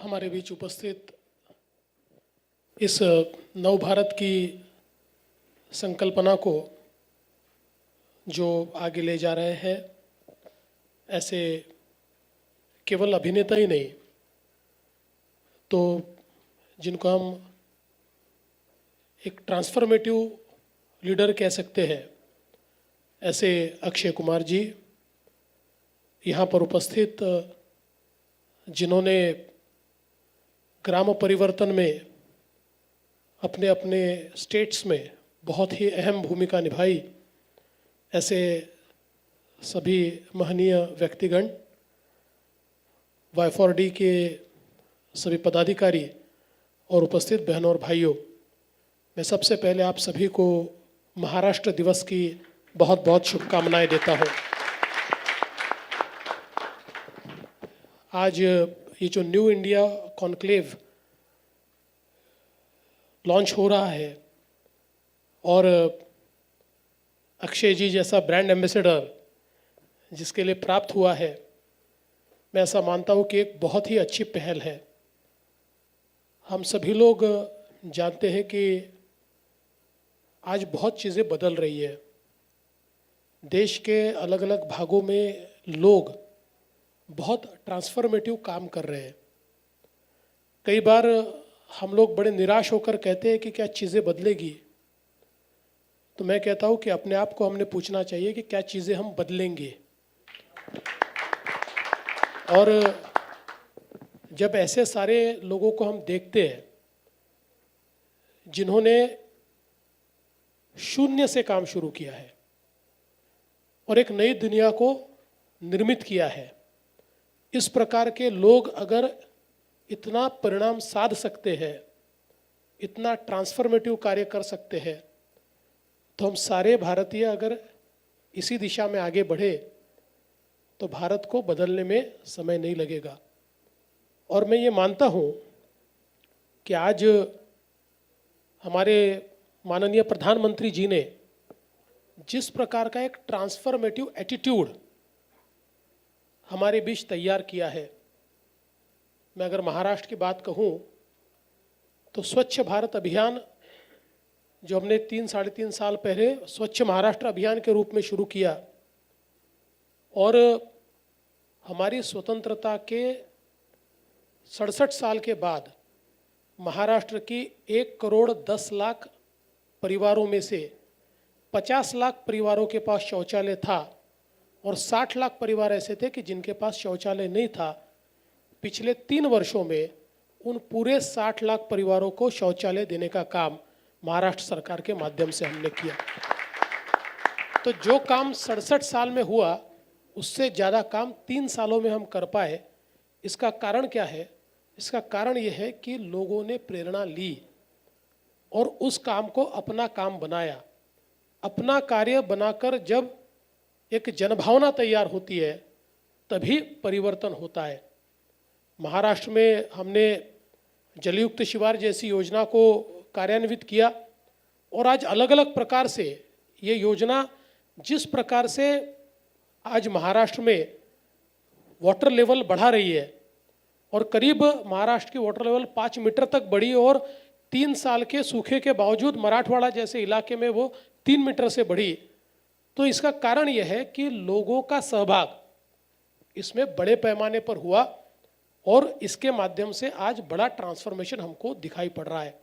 हमारे बीच उपस्थित इस नव भारत की संकल्पना को जो आगे ले जा रहे हैं, ऐसे केवल अभिनेता ही नहीं तो जिनको हम एक ट्रांसफॉर्मेटिव लीडर कह सकते हैं, ऐसे अक्षय कुमार जी यहाँ पर उपस्थित, जिन्होंने ग्राम परिवर्तन में अपने अपने स्टेट्स में बहुत ही अहम भूमिका निभाई, ऐसे सभी महनीय व्यक्तिगण, Y4D के सभी पदाधिकारी और उपस्थित बहनों और भाइयों, मैं सबसे पहले आप सभी को महाराष्ट्र दिवस की बहुत बहुत शुभकामनाएं देता हूं। आज ये जो न्यू इंडिया कॉन्क्लेव लॉन्च हो रहा है और अक्षय जी जैसा ब्रांड एम्बेसडर जिसके लिए प्राप्त हुआ है, मैं ऐसा मानता हूँ कि एक बहुत ही अच्छी पहल है। हम सभी लोग जानते हैं कि आज बहुत चीज़ें बदल रही है। देश के अलग अलग भागों में लोग बहुत ट्रांसफॉर्मेटिव काम कर रहे हैं। कई बार हम लोग बड़े निराश होकर कहते हैं कि क्या चीज़ें बदलेगी, तो मैं कहता हूँ कि अपने आप को हमने पूछना चाहिए कि क्या चीज़ें हम बदलेंगे। और जब ऐसे सारे लोगों को हम देखते हैं जिन्होंने शून्य से काम शुरू किया है और एक नई दुनिया को निर्मित किया है, इस प्रकार के लोग अगर इतना परिणाम साध सकते हैं, इतना ट्रांसफॉर्मेटिव कार्य कर सकते हैं, तो हम सारे भारतीय अगर इसी दिशा में आगे बढ़े तो भारत को बदलने में समय नहीं लगेगा। और मैं ये मानता हूँ कि आज हमारे माननीय प्रधानमंत्री जी ने जिस प्रकार का एक ट्रांसफॉर्मेटिव एटीट्यूड हमारे बीच तैयार किया है, मैं अगर महाराष्ट्र की बात कहूँ तो स्वच्छ भारत अभियान जो हमने 3-3.5 साल पहले स्वच्छ महाराष्ट्र अभियान के रूप में शुरू किया और हमारी स्वतंत्रता के 67 साल के बाद महाराष्ट्र की 1,10,00,000 परिवारों में से 50 लाख परिवारों के पास शौचालय था और 60 लाख परिवार ऐसे थे कि जिनके पास शौचालय नहीं था। पिछले 3 वर्षों में उन पूरे 60 लाख परिवारों को शौचालय देने का काम महाराष्ट्र सरकार के माध्यम से हमने किया। तो जो काम 67 साल में हुआ उससे ज़्यादा काम 3 सालों में हम कर पाए। इसका कारण क्या है? इसका कारण यह है कि लोगों ने प्रेरणा ली और उस काम को अपना काम बनाया। अपना कार्य बनाकर जब एक जनभावना तैयार होती है तभी परिवर्तन होता है। महाराष्ट्र में हमने जलयुक्त शिवार जैसी योजना को कार्यान्वित किया और आज अलग अलग प्रकार से ये योजना, जिस प्रकार से आज महाराष्ट्र में वाटर लेवल बढ़ा रही है और करीब महाराष्ट्र की वाटर लेवल 5 मीटर तक बढ़ी और 3 साल के सूखे के बावजूद मराठवाड़ा जैसे इलाके में वो 3 मीटर से बढ़ी, तो इसका कारण यह है कि लोगों का सहभाग इसमें बड़े पैमाने पर हुआ और इसके माध्यम से आज बड़ा ट्रांसफॉर्मेशन हमको दिखाई पड़ रहा है।